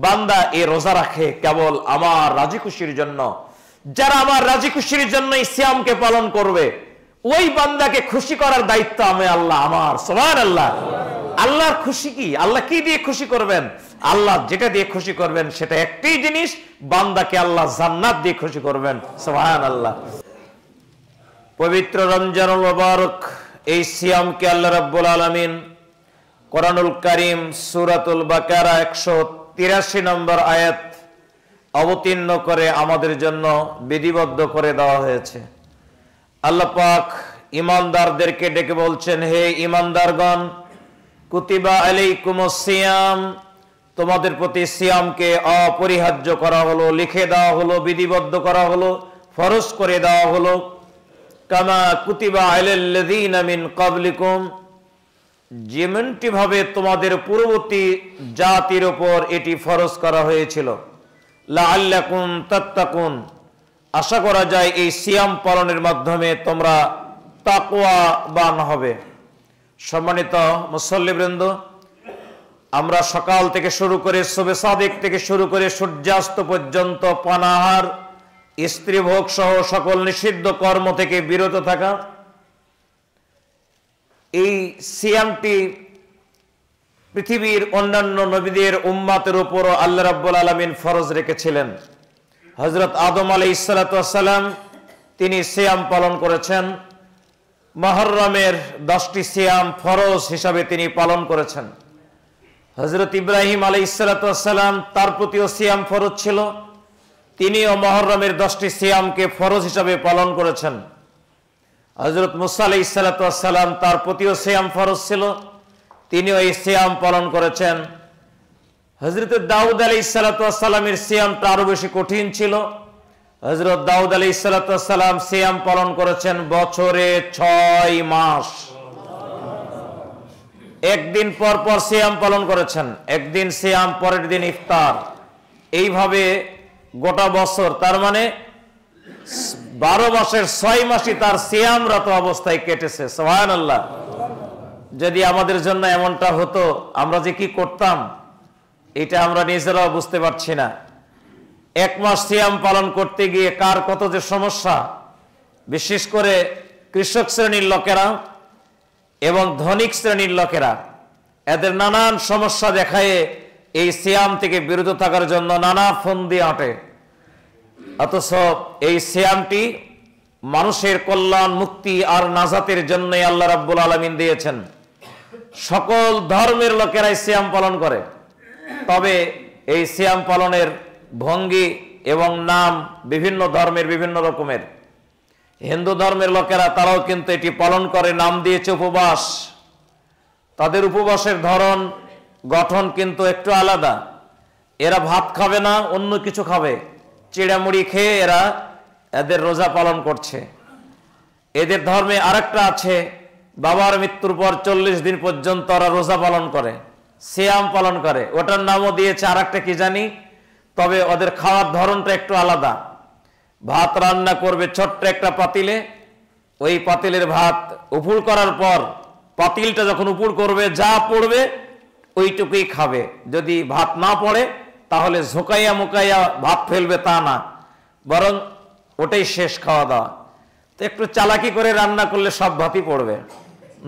বান্দা এই রোজা রাখে কেবল আমার রাজি খুশির জন্য। যারা আমার রাজি খুশির জন্য এই সিয়ামকে পালন করবে, ওই বান্দাকে খুশি করার দায়িত্ব আমি আল্লাহ আমার। সুবহানাল্লাহ। আল্লাহর খুশি কি? আল্লাহ কি দিয়ে খুশি করবেন? আল্লাহ যেটা দিয়ে খুশি করবেন সেটা একটাই জিনিস, বান্দাকে আল্লাহ জান্নাত দিয়ে খুশি করবেন। সুবহানাল্লাহ। পবিত্র রমজানুল মুবারক এই সিয়ামকে আল্লাহ রাব্বুল আলামিন কোরআনুল কারীম সূরাতুল বাকারা 183 নম্বর আয়াত অবতীর্ণ করে আমাদের জন্য বিধিবদ্ধ করে দেওয়া হয়েছে। আল্লাহ পাক ঈমানদারদেরকে ডেকে বলছেন, হে ঈমানদারগণ, কুতিবা আলাইকুমুস সিয়াম, তোমাদের প্রতি সিয়ামকে অপরিহার্য করা হলো, লিখে দেওয়া হলো, বিধিবদ্ধ করা হলো, ফরজ করে দেওয়া হলো। কামা কুতিবা আলাল্লাযীনা মিন ক্বাবলিকুম, যেমনটি ভাবে তোমাদের পূর্ববর্তী জাতির উপর এটি ফরজ করা হয়েছিল। লাআল্লাকুম তাত্তাকুন, আশা করা যায় এই সিয়াম পালনের মাধ্যমে তোমরা তাকওয়াবান হবে। সম্মানিত মুসল্লিবৃন্দ, আমরা সকাল থেকে শুরু করে সুবহে সাদিক থেকে শুরু করে সূর্যাস্ত পর্যন্ত পানাহার, স্ত্রী ভোগ সহ সকল নিষিদ্ধ কর্ম থেকে বিরত থাকা, এই সিয়ামটি পৃথিবীর অন্যান্য নবীদের উম্মাতের উপরও আল্লাহ রাব্বুল আলামিন ফরজ রেখেছিলেন। হযরত আদম আলাইহিস সালাতু ওয়াস সালাম তিনি সিয়াম পালন করেছেন। মুহররমের 10টি সিয়াম ফরজ হিসাবে তিনি পালন করেছেন। হযরত ইব্রাহিম আলাইহিস সালাতু ওয়াস সালাম তার প্রতিও সিয়াম ফরজ ছিল, তিনিও মুহররমের 10টি সিয়ামকে ফরজ হিসাবে পালন করেছেন। হযরত মুসা আলাইহিস সালাতু ওয়াস সালাম তার প্রতিও সিয়াম ফরজ ছিল, তিনিও এই সিয়াম পালন করেছেন। হযরত দাউদ আলাইহিস সালাতু ওয়াস সালামের সিয়ামটা আরো বেশি কঠিন ছিল। হযরত দাউদ আলাইহিস সালাতু ওয়াস সালাম সিয়াম পালন করেছেন বছরে 6 মাস। একদিন পর পর সিয়াম পালন করেছেন, একদিন সিয়াম, পরের দিন ইফতার, এইভাবে গোটা বছর, তার মানে 12 মাসের 6 মাসই তার সিয়ামরত অবস্থায় কেটেছে। সুবহানাল্লাহ। যদি আমাদের জন্য এমনটা হতো, আমরা যে কি করতাম এটা আমরা নিজেরাও বুঝতে পারছি না। 1 মাস সিয়াম পালন করতে গিয়ে কার কত যে সমস্যা, বিশেষ করে কৃষক শ্রেণীর লোকেরা এবং ধনিক শ্রেণীর লোকেরা, এদের নানান সমস্যা দেখায় এই সিয়াম থেকে বিরত থাকার জন্য নানা ফন্দি আঁটে। অথচ এই সিয়ামটি মানুষের কল্যাণ, মুক্তি আর নাজাতের জন্য আল্লাহ রাব্বুল আলামিন দিয়েছেন। সকল ধর্মের লোকেরাই সিয়াম পালন করে, তবে এই সিয়াম পালনের ভঙ্গি এবং নাম বিভিন্ন ধর্মের বিভিন্ন রকমের। হিন্দু ধর্মের লোকেরা তারাও কিন্তু এটি পালন করে, নাম দিয়েছে উপবাস। তাদের উপবাসের ধরন, গঠন কিন্তু একটু আলাদা। এরা ভাত খাবে না, অন্য কিছু খাবে, চিড়ামুড়ি খেয়ে এরা এদের রোজা পালন করছে। এদের ধর্মে আরেকটা আছে, বাবার মৃত্যুর পর 40 দিন পর্যন্ত ওরা রোজা পালন করে, সিয়াম পালন করে। ওটার নামও দিয়েছে আরেকটা কি জানি, তবে ওদের খাওয়ার ধরনটা একটু আলাদা। ভাত রান্না করবে ছোট্ট একটা পাতিলে, ওই পাতিলের ভাত উপুড় করার পর, পাতিলটা যখন উপুড় করবে, যা পড়বে ওইটুকুই খাবে। যদি ভাত না পড়ে তাহলে ঝোঁকাইয়া মুকাইয়া ভাত ফেলবে, তা না, বরং ওটাই শেষ খাওয়া দাওয়া। তো একটু চালাকি করে রান্না করলে সব ভাতই পড়বে,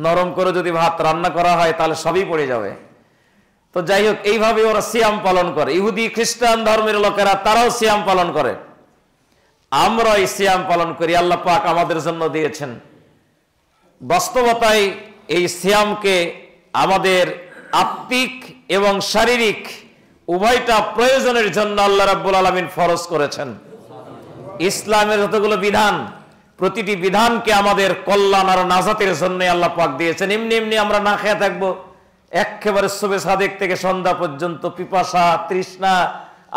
নরম করে যদি ভাত রান্না করা হয় তাহলে সবই পড়ে যাবে। তো যাই হোক, এইভাবে ওরা সিয়াম পালন করে। ইহুদি খ্রিস্টান ধর্মের লোকেরা তারাও সিয়াম পালন করে, আমরা এই সিয়াম পালন করি। আল্লাহ পাক আমাদের জন্য দিয়েছেন। বাস্তবতায় এই সিয়ামকে আমাদের আত্মিক এবং শারীরিক উভয়টা প্রয়োজনের জন্য আল্লাহ রাব্বুল আলামিন ফরজ করেছেন। ইসলামের যতগুলো বিধান, প্রতিটি বিধানকে আমাদের কল্যাণ আর নাজাতের জন্য আল্লাহ পাক দিয়েছেন। এমনি এমনি আমরা না খেয়ে থাকবো, একেবারে সুবহে সাদিক থেকে সন্ধ্যা পর্যন্ত পিপাসা, তৃষ্ণা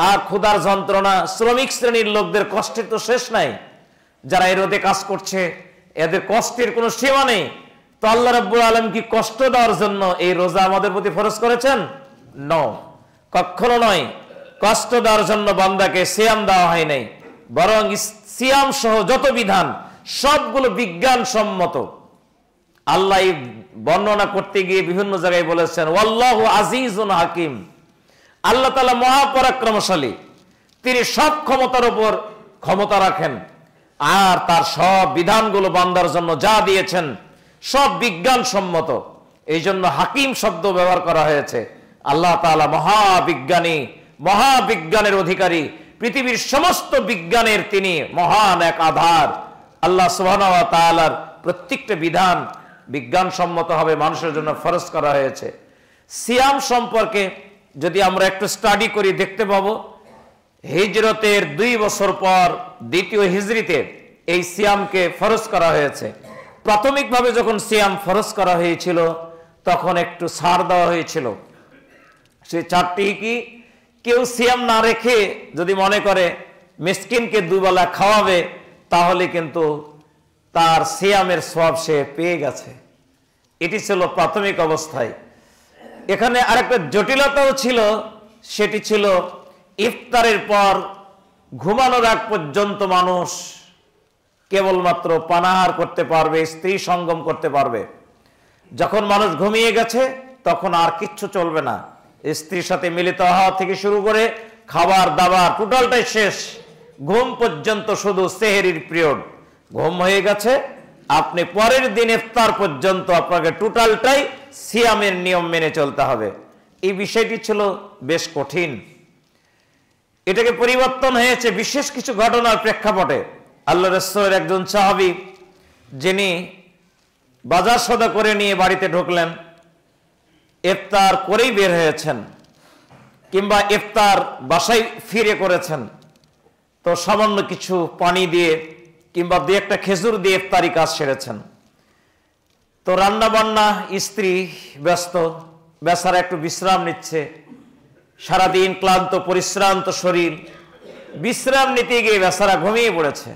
আর ক্ষুধার যন্ত্রণা। শ্রমিক শ্রেণীর লোকদের কষ্টের তো শেষ নাই, যারা এই রোদে কাজ করছে, এদের কষ্টের কোনো সীমা নেই। তো আল্লাহ রাব্বুল আলামিন কি কষ্ট দেওয়ার জন্য এই রোজা আমাদের প্রতি ফরজ করেছেন? নো, কখনো নয়। কষ্ট দেওয়ার জন্য বান্দাকে সিয়াম দেওয়া হয় নাই, বরং সিয়াম সহ যত বিধান সবগুলো বিজ্ঞানসম্মত। আল্লাহ বর্ণনা করতে গিয়ে বিভিন্ন জায়গায় বলেছেন, ওয়াল্লাহু আজিজুন হাকিম, আল্লাহ তাআলা মহাপরাক্রমশালী, তিনি সব ক্ষমতার উপর ক্ষমতা রাখেন, আর তার সব বিধানগুলো বান্দার জন্য যা দিয়েছেন সব বিজ্ঞানসম্মত। এই জন্য হাকিম শব্দ ব্যবহার করা হয়েছে। আল্লাহ তাআলা মহাবিজ্ঞানী, মহাবিজ্ঞানের অধিকারী, পৃথিবীর সমস্ত বিজ্ঞানের তিনি মহান এক আধার। আল্লাহ সুবহানাহু ওয়া তাআলার প্রত্যেকটা বিধান বিজ্ঞানসম্মতভাবে মানুষের জন্য ফরজ করা হয়েছে। সিয়াম সম্পর্কে যদি আমরা একটু স্টাডি করি দেখতে পাবো, হিজরতের 2 বছর পর দ্বিতীয় হিজরিতে এই সিয়ামকে ফরজ করা হয়েছে। প্রাথমিকভাবে যখন সিয়াম ফরজ করা হয়েছিল তখন একটু ছাড় দেওয়া হয়েছিল। সেই ছাড়টি কি, কেউ সিয়াম না রেখে যদি মনে করে মিসকিনকে দুবেলা খাওয়াবে তাহলে কিন্তু তার সিয়ামের সওয়াব সে পেয়ে গেছে। এটি ছিল প্রাথমিক অবস্থায়। এখানে আরেকটা জটিলতাও ছিল, সেটি ছিল ইফতারের পর ঘুমানোর আগ পর্যন্ত মানুষ কেবলমাত্র পানাহার করতে পারবে, স্ত্রী সঙ্গম করতে পারবে। যখন মানুষ ঘুমিয়ে গেছে তখন আর কিচ্ছু চলবে না। স্ত্রীর সাথে মিলিত হওয়া থেকে শুরু করে খাবার দাবার টোটালটাই শেষ, ঘুম পর্যন্ত শুধু সেহরির পিরিয়ড। ঘুম হয়ে গেছে, আপনি পরের দিন ইফতার পর্যন্ত আপনাকে টোটালটাই সিয়ামের নিয়ম মেনে চলতে হবে। এই বিষয়টি ছিল বেশ কঠিন। এটাকে পরিবর্তন হয়েছে বিশেষ কিছু ঘটনার প্রেক্ষাপটে। আল্লাহ রাসূলের একজন সাহাবী যিনি বাজার সওদা করে নিয়ে বাড়িতে ঢুকলেন, ইফতার করেই বের হয়েছেন কিংবা ইফতার বাসায় ফিরে করেছেন, তো সামান্য কিছু পানি দিয়ে কিংবা দুই একটা খেজুর দিয়ে ইফতারি কাজ সেরেছেন। তো রান্না বান্না, স্ত্রী ব্যস্ত, বেচারা একটু বিশ্রাম নিচ্ছে। সারাদিন ক্লান্ত পরিশ্রান্ত শরীর, বিশ্রাম নিতে গিয়ে বেচারা ঘুমিয়ে পড়েছে।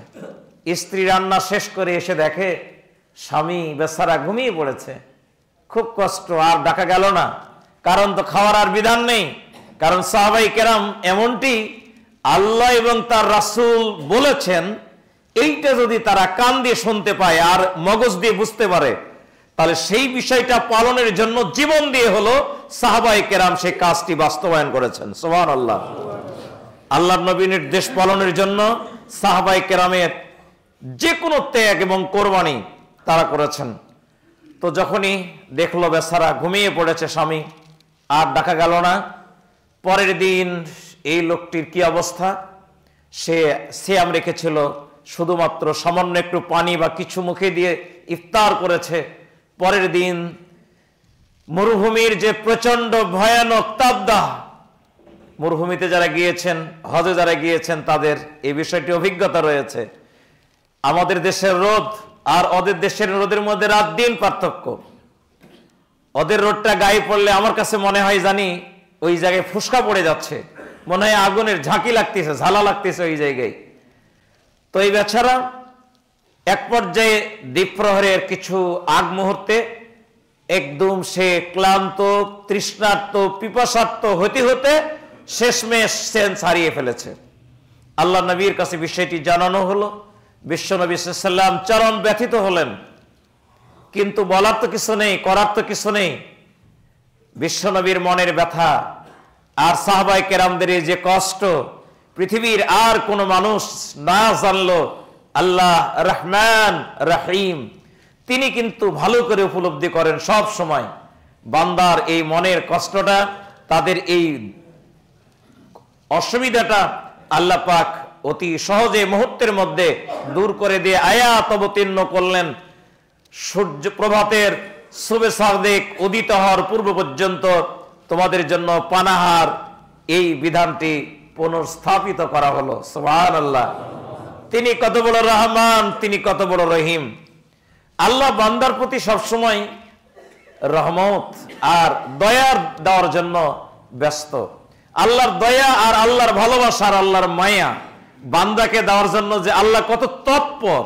স্ত্রী রান্না শেষ করে এসে দেখে স্বামী বেচারা ঘুমিয়ে পড়েছে। খুব কষ্ট, আর ডাকা গেল না, কারণ তো খাওয়ার আর বিধান নেই। কারণ সাহাবায়ে কেরাম এমনটি আল্লাহ এবং তার রাসূল বলেছেন, এইটা যদি তারা কান দিয়ে শুনতে পায় আর মগজ দিয়ে বুঝতে পারে, তাহলে সেই বিষয়টা পালনের জন্য জীবন দিয়ে হলো সাহাবায়ে কেরাম সেই কাজটি বাস্তবায়ন করেছেন। সুবহানাল্লাহ। আল্লাহর নবীর নির্দেশ পালনের জন্য সাহাবায়ে কেরামের যে কোনো ত্যাগ এবং কোরবানি তারা করেছেন। তো যখনই দেখলো বেচারা ঘুমিয়ে পড়েছে স্বামী, আর ডাকা গেল না, পরের দিন এই লোকটির কি অবস্থা, সে সিয়াম রেখেছিল, শুধুমাত্র সামান্য একটু পানি বা কিছু মুখে দিয়ে ইফতার করেছে। পরের দিন মরুভূমির যে প্রচন্ড ভয়ানক তাপদাহ, মরুভূমিতে যারা গিয়েছেন, হজে যারা গিয়েছেন তাদের এই বিষয়টি অভিজ্ঞতা রয়েছে। আমাদের দেশের রোদ আর ওদের দেশের রোদের মধ্যে রাত দিন পার্থক্য। ওদের রোদটা গায়ে পড়লে আমার কাছে মনে হয় জানি ওই জায়গায় ফুসকা পড়ে যাচ্ছে, মনে হয় আগুনের ঝাঁকি লাগতেছে, ঝালা লাগতেছে ওই জায়গায়। তো এই বেচারা এক পর্যায়ে দ্বীপ্রহরের কিছু আগ মুহূর্তে একদম সে ক্লান্ত, তৃষ্ণার্ত, পিপাসার্ত হতে হতে শেষমেশ সেন্স হারিয়ে ফেলেছে। আল্লাহ নবীর কাছে বিষয়টি জানানো হলো। বিশ্ব নবী সাল্লাল্লাহু আলাইহি ওয়াসাল্লাম চরম ব্যথিত হলেন, কিন্তু বলার তো কিছু নেই, করার তো কিছু নেই। বিশ্ব নবীর মনের ব্যথা আর সাহাবায়ে কেরামদের যে কষ্ট পৃথিবীর আর কোন মানুষ না জানলো। আল্লাহ রহমান রহিম, তিনি কিন্তু ভালো করে উপলব্ধি করেন সব সময় বান্দার এই মনের কষ্টটা, তাদের এই অসুবিধাটা আল্লাহ পাক অতি সহজে মুহূর্তের মধ্যে দূর করে দিয়ে আয়াত অবতীর্ণ করলেন। সূর্য প্রভাতের শুভে সাদেক উদিত হওয়ার পূর্ব পর্যন্ত তোমাদের জন্য পানাহার, এই বিধানটি পুনর্স্থাপিত করা হলো। সুবহানাল্লাহ। তিনি কত বড় রহমান, তিনি কত বড় রহিম। আল্লাহ বান্দার প্রতি সবসময় রহমত আর দয়ার দেওয়ার জন্য ব্যস্ত। আল্লাহর দয়া আর আল্লাহর ভালোবাসা আর আল্লাহর মায়া বান্দাকে দেওয়ার জন্য যে আল্লাহ কত তৎপর।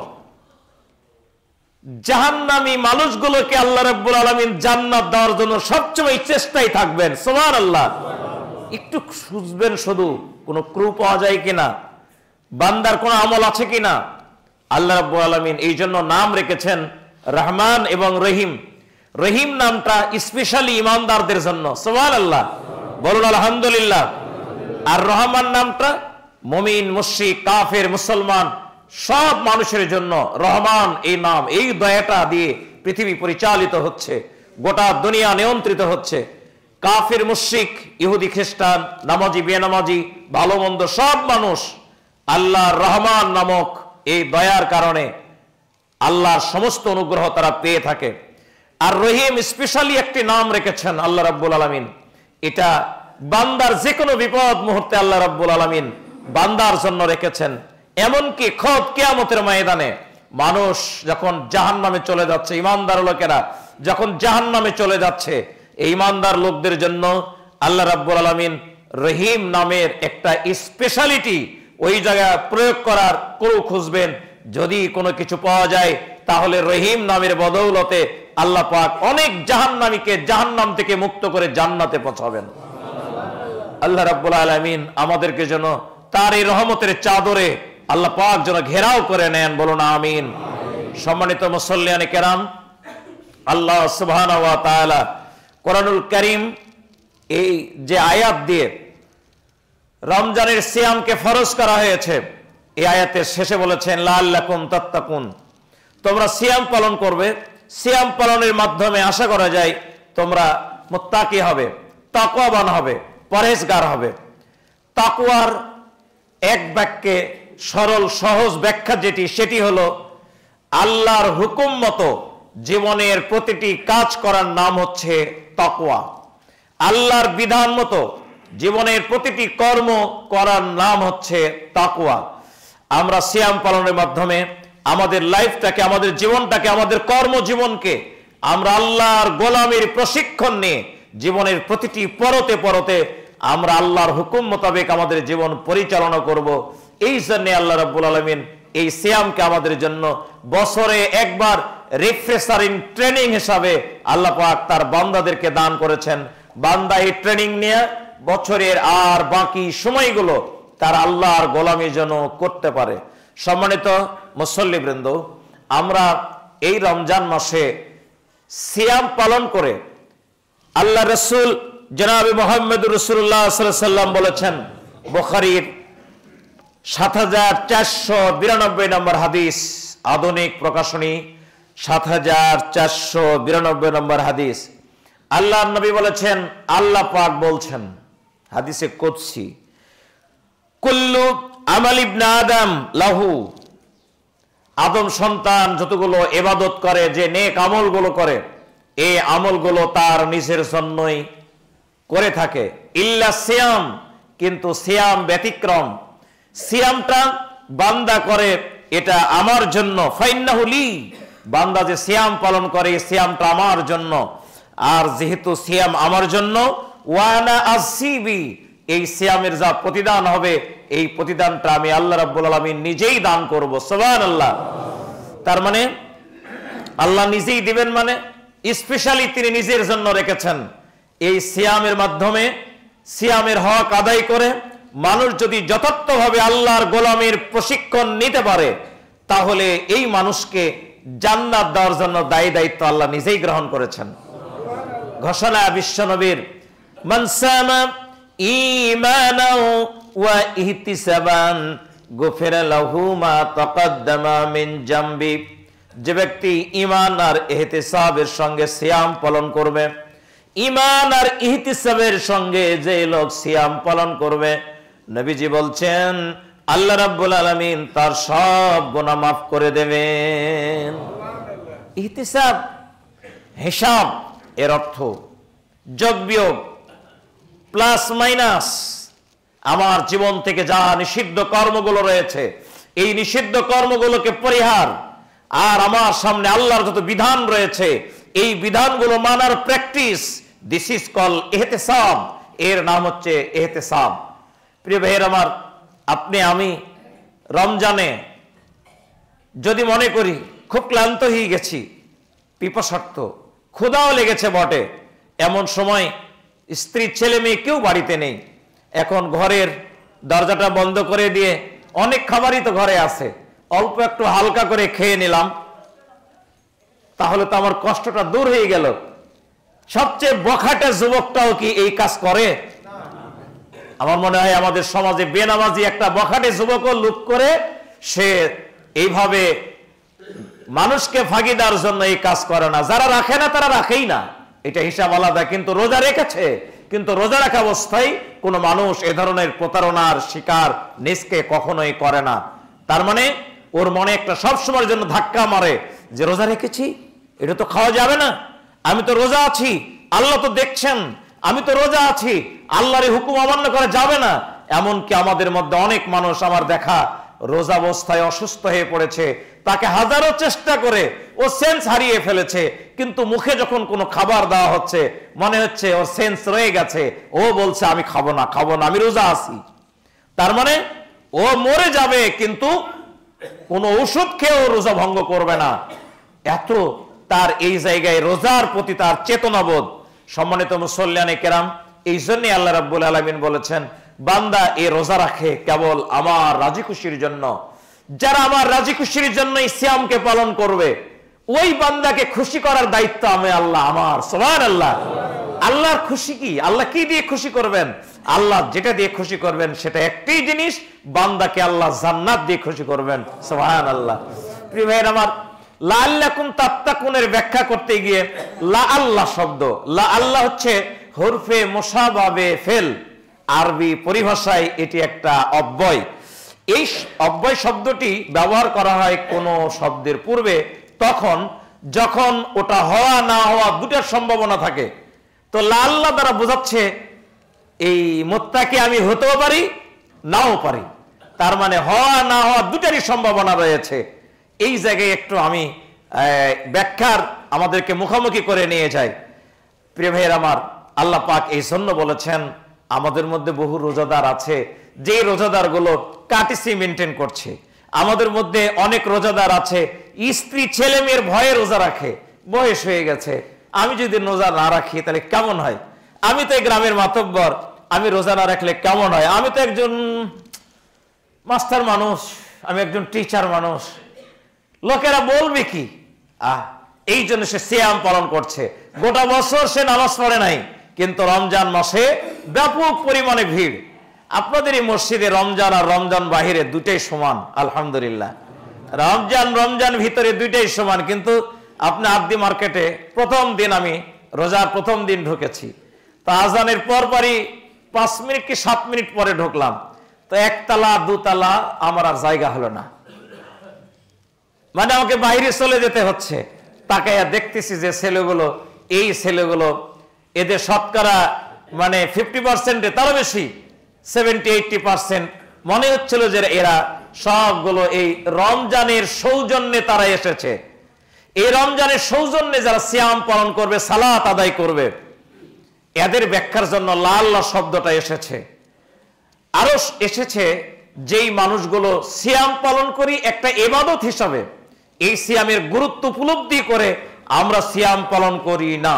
জাহান্নামী মানুষগুলোকে আল্লাহ রাব্বুল আলামিন জান্নাত দেওয়ার জন্য সবসময় চেষ্টায় থাকবেন। সুবহানাল্লাহ। একটু খুঁজবেন শুধু কোন ক্লু পাওয়া যায় কিনা, বান্দার কোন আমল আছে কিনা। আল্লাহ রাব্বুল আলামিন এই জন্য নাম রেখেছেন রহমান এবং রহিম। রহিম নামটা স্পেশালি ইমানদারদের জন্য। সুবহানাল্লাহ। বলুন আলহামদুলিল্লাহ। আর রহমান নামটা মুমিন, মুশরিক, কাফের, মুসলমান সব মানুষের জন্য রহমান এই নাম, এই দয়াটা দিয়ে পৃথিবী পরিচালিত হচ্ছে, গোটা দুনিয়া নিয়ন্ত্রিত হচ্ছে। কাফের, মুশরিক, ইহুদি, খ্রিস্টান, নামাজি, বেনামাজি, ভালো মন্দ সব মানুষ আল্লাহর রহমান নামক এই দয়ার কারণে আল্লাহর সমস্ত অনুগ্রহ তারা পেয়ে থাকে। আর রহিম স্পেশালি একটি নাম রেখেছেন আল্লাহ রাব্বুল আলামিন। এটা বান্দার যে কোনো বিপদ মুহূর্তে আল্লাহ রাব্বুল আলামিন বান্দার জন্য রেখেছেন। এমনকি খোদ কিয়ামতের ময়দানে মানুষ যখন জাহান্নামে চলে যাচ্ছে, ইমানদার লোকেরা যখন জাহান্নামে চলে যাচ্ছে, এই ইমানদার লোকদের জন্য আল্লাহ রাব্বুল আলামিন রহিম নামের একটা স্পেশালিটি ওই জায়গায় প্রয়োগ করার কেউ খুঁজবেন, যদি কোনো কিছু পাওয়া যায় তাহলে রহিম নামের বদৌলতে আল্লাহ পাক অনেক জাহান্নামীকে জাহান্নাম থেকে মুক্ত করে জান্নাতে পৌঁছাবেন। আল্লাহ রাব্বুল আলামিন আমাদেরকে যেন তার এই রহমতের চাদরে আল্লাহ পাক যেন ঘেরাও করে নেন, বলুন আমিন। সম্মানিত মুসল্লিয়ানে কেরাম, আল্লাহ সুবহানাহু ওয়া তাআলা কোরআনুল কারীম এই যে আয়াত দিয়ে রমজানের সিয়ামকে ফরজ করা হয়েছে, এই আয়াতের শেষে বলেছেন লাআল্লাকুম তাত্তাকুন, তোমরা সিয়াম পালন করবে। সিয়াম পালনের মাধ্যমে আশা করা যায় তোমরা মুত্তাকি হবে, তাকওয়াবান হবে, পরহেজগার হবে। তাকওয়ার এক বাক্যে সরল সহজ ব্যাখ্যা যেটি, সেটি হলো আল্লাহর হুকুম মতো জীবনের প্রতিটি কাজ করার নাম হচ্ছে তাকওয়া। আল্লাহর বিধান মতো জীবনের প্রতিটি কর্ম করার নাম হচ্ছে তাকওয়া। আমরা সিয়াম পালনের মাধ্যমে আমাদের লাইফটাকে, আমাদের জীবনটাকে, আমাদের কর্মজীবনকে আমরা আল্লাহর গোলামীর প্রশিক্ষণ নিয়ে জীবনের প্রতিটি পরতে পরতে আমরা আল্লাহর হুকুম মোতাবেক আমাদের জীবন পরিচালনা করব। এই জন্য আল্লাহ রাব্বুল আলামিন এই সিয়ামকে আমাদের জন্য বছরে একবার রিফ্রেশারিং ট্রেনিং হিসাবে আল্লাহ পাক তার বান্দাদেরকে দান করেছেন। বান্দা এই ট্রেনিং নিয়ে বছরের আর বাকি সময়গুলো তার আল্লাহর গোলামি যেন করতে পারে। সম্মানিত মুসল্লিবৃন্দ, আমরা এই রমজান মাসে সিয়াম পালন করে আল্লাহ রাসূল জনাবে মুহাম্মদুর রাসূলুল্লাহ সাল্লাল্লাহু আলাইহি ওয়াসাল্লাম বলেছেন, বুখারীর ৭৪৯২ নম্বর হাদিস, আধুনিক প্রকাশনী ৭৪৯২ নম্বর হাদিস, আল্লাহর নবী বলেছেন, আল্লাহ পাক বলছেন হাদিসে কুদসি, কুল্লু আমাল ইবনে আদম লাহু, আদম সন্তান যতগুলো ইবাদত করে, যে নেক আমলগুলো করে, এই আমলগুলো তার নিজের জন্যই করে থাকে, ইল্লা সিয়াম, কিন্তু সিয়াম ব্যতিক্রম। সিয়ামটা বান্দা করে এটা আমার জন্য, ফাইন্নাহু লি, বান্দা যে সিয়াম পালন করে সিয়ামটা আমার জন্য। আর যেহেতু সিয়াম আমার জন্য, ওয়ানা আসিবি, এই সিয়ামের যা প্রতিদান হবে এই প্রতিদানটা আমি আল্লাহ রাব্বুল আলামিন নিজেই দান করব। সুবহানাল্লাহ। তার মানে আল্লাহ নিজেই দিবেন, মানে স্পেশালি তিনি নিজের জন্য রেখেছেন। এই সিয়ামের মাধ্যমে সিয়ামের হক আদায় করে মানুষ যদি যথার্থভাবে আল্লাহর গোলামের প্রশিক্ষণ নিতে পারে, তাহলে এই মানুষকে জান্নাত দেওয়ার জন্য দায়ী দায়িত্ব আল্লাহ নিজেই গ্রহণ করেছেন। ঘোষণা বিশ্বনবীর, মান সামা ঈমানাও ওয়া ইহতিসাবান গুফিরা লাহু মা তাকাদ্দামা মিন জামবি, যে ব্যক্তি ঈমান আর ইহতিসাবের সঙ্গে সিয়াম পালন করবে, ঈমান আর ইহতিসাবের সঙ্গে যে লোক সিয়াম পালন করবে, নবীজি বলছেন আল্লাহ রাব্বুল আলামিন তার সব গুনাহ মাফ করে দেবেন। ইহতিসাব হিসাব, এর অর্থ যোগ বিয়োগ, প্লাস মাইনাস, আমার জীবন থেকে যা নিষিদ্ধ কর্মগুলো রয়েছে এই নিষিদ্ধ কর্মগুলোকে পরিহার, আর আমার সামনে আল্লাহর যত বিধান রয়েছে এই বিধানগুলো মানার প্র্যাকটিস, দিস ইজ কল ইহতিসাব, এর নাম হচ্ছে ইহতিসাব। প্রিয় ভাইয়ের আমার, আপনি আমি রমজানে যদি মনে করি খুব ক্লান্ত হয়ে গেছি, পিপাসার্থ, ক্ষুধাও লেগেছে বটে, এমন সময় স্ত্রী ছেলে মেয়ে কেউ বাড়িতে নেই, এখন ঘরের দরজাটা বন্ধ করে দিয়ে অনেক খাবারই তো ঘরে আছে, অল্প একটু হালকা করে খেয়ে নিলাম, তাহলে তো আমার কষ্টটা দূর হয়ে গেল। সবচেয়ে বখাটে যুবকটাও কি এই কাজ করে? আমার মনে হয় আমাদের সমাজে বেনামাজি একটা বখাটে যুবক লুক করে সে এইভাবে মানুষকে ফাঁকিদার জন্য এই কাজ করে না। যারা রাখে না তারা রাখেই না, এটা হিসাব আলাদা। কিন্তু রোজা রেখেছে, কিন্তু রোজা রাখা অবস্থায় কোনো মানুষ এ ধরনের প্রতারণার শিকার নিজকে কখনোই করে না। তার মানে ওর মনে একটা সবসময়ের জন্য ধাক্কা মারে যে রোজা রেখেছি, এটা তো খাওয়া যাবে না, আমি তো রোজা আছি, আল্লাহ তো দেখছেন, আমি তো রোজা আছি, আল্লাহর হুকুম অমান্য করা যাবে না। এমনকি আমাদের মধ্যে অনেক মানুষ আমার দেখা রোজা অবস্থায় অসুস্থ হয়ে পড়েছে, তাকে হাজারো চেষ্টা করে ও সেন্স হারিয়ে ফেলেছে, কিন্তু মুখে যখন কোনো খাবার দেওয়া হচ্ছে মনে হচ্ছে ওর সেন্স রয়ে গেছে, ও বলছে আমি খাবো না, খাবো না, আমি রোজা আছি। তার মানে ও মরে যাবে কিন্তু কোনো ওষুধ খেয়েও রোজা ভঙ্গ করবে না। এত তার এই জায়গায় রোজার প্রতি তার চেতনাবোধ। সম্মানিত মুসল্লিয়ানে কেরাম, এই জন্যই আল্লাহ রাব্বুল আলামিন বলেছেন বান্দা এই রোজা রাখে কেবল আমার রাজি খুশির জন্য। যারা আমার রাজি খুশির জন্য সিয়ামকে পালন করবে, ওই বান্দাকে খুশি করার দায়িত্ব আমি আল্লাহ আমার। সুবহানাল্লাহ। আল্লাহর খুশি কি? আল্লাহ কি দিয়ে খুশি করবেন? আল্লাহ যেটা দিয়ে খুশি করবেন সেটা একটাই জিনিস, বান্দাকে আল্লাহ জান্নাত দিয়ে খুশি করবেন। সুবহানাল্লাহ। প্রিয় ভাইয়ের আমার, লাআল্লাকুম তাত্তাকুনের ব্যাখ্যা করতে গিয়ে লা আল্লাহ শব্দ, লা আল্লাহ হচ্ছে হরফে মুশাবাবে ফেল, আরবি পরিভাষায় এটি একটা অব্যয়। এই অব্যয় শব্দটি ব্যবহার করা হয় কোনো শব্দের পূর্বে তখন যখন ওটা হওয়া না হওয়া দুটার সম্ভাবনা থাকে। তো লা আল্লাহ দ্বারা বোঝাচ্ছে এই মুত্তাকি আমি হতেও পারি নাও পারি, তার মানে হওয়া না হওয়া দুটারই সম্ভাবনা রয়েছে। এই জায়গায় একটু আমি ব্যাখ্যার আমাদেরকে মুখোমুখি করে নিয়ে যাই। প্রিয় ভাইয়ের আমার, আল্লাহ পাক এই জন্য বলেছেন আমাদের মধ্যে বহু রোজাদার আছে যে রোজাদার গুলো কাটিসি মেনটেন করছে। আমাদের মধ্যে অনেক রোজাদার আছে স্ত্রী ছেলে মেয়ের ভয়ে রোজা রাখে, বয়স হয়ে গেছে, আমি যদি রোজা না রাখি তাহলে কেমন হয়, আমি তো এই গ্রামের মাতব্বর, আমি রোজা না রাখলে কেমন হয়, আমি তো একজন মাস্টার মানুষ, আমি একজন টিচার মানুষ, লোকেরা বলবে কি। এই জন্য সে সিয়াম পালন করছে। গোটা বছর সে নামাজ পড়ে নাই, কিন্তু রমজান মাসে ব্যাপক পরিমাণে ভিড়। আপনাদের এই মসজিদে রমজান আর রমজান বাহিরে দুটাই সমান, আলহামদুলিল্লাহ। রমজান ভিতরে দুইটাই সমান। কিন্তু আপনি আদি মার্কেটে প্রথম দিন, আমি রোজার প্রথম দিন ঢুকেছি, তো আজানের পরপরই 5 মিনিট কি 7 মিনিট পরে ঢুকলাম, তো একতলা দুতলা আমার আর জায়গা হলো না, মানে আমাকে বাইরে চলে যেতে হচ্ছে। তাকাইয়া দেখতেছি যে ছেলেগুলো, এই ছেলেগুলো এদের শতকরা মানে 50%, তারও বেশি 70-80% মনে হচ্ছিল যে এরা সবগুলো এই রমজানের সৌজন্যে তারা এসেছে। এই রমজানের সৌজন্যে যারা সিয়াম পালন করবে, সালাত আদায় করবে, এদের ব্যাখ্যার জন্য লা আল্লাহ শব্দটা এসেছে। আরো এসেছে যেই মানুষগুলো সিয়াম পালন করি একটা ইবাদত হিসাবে, এই সিয়ামের গুরুত্ব উপলব্ধি করে আমরা সিয়াম পালন করি না।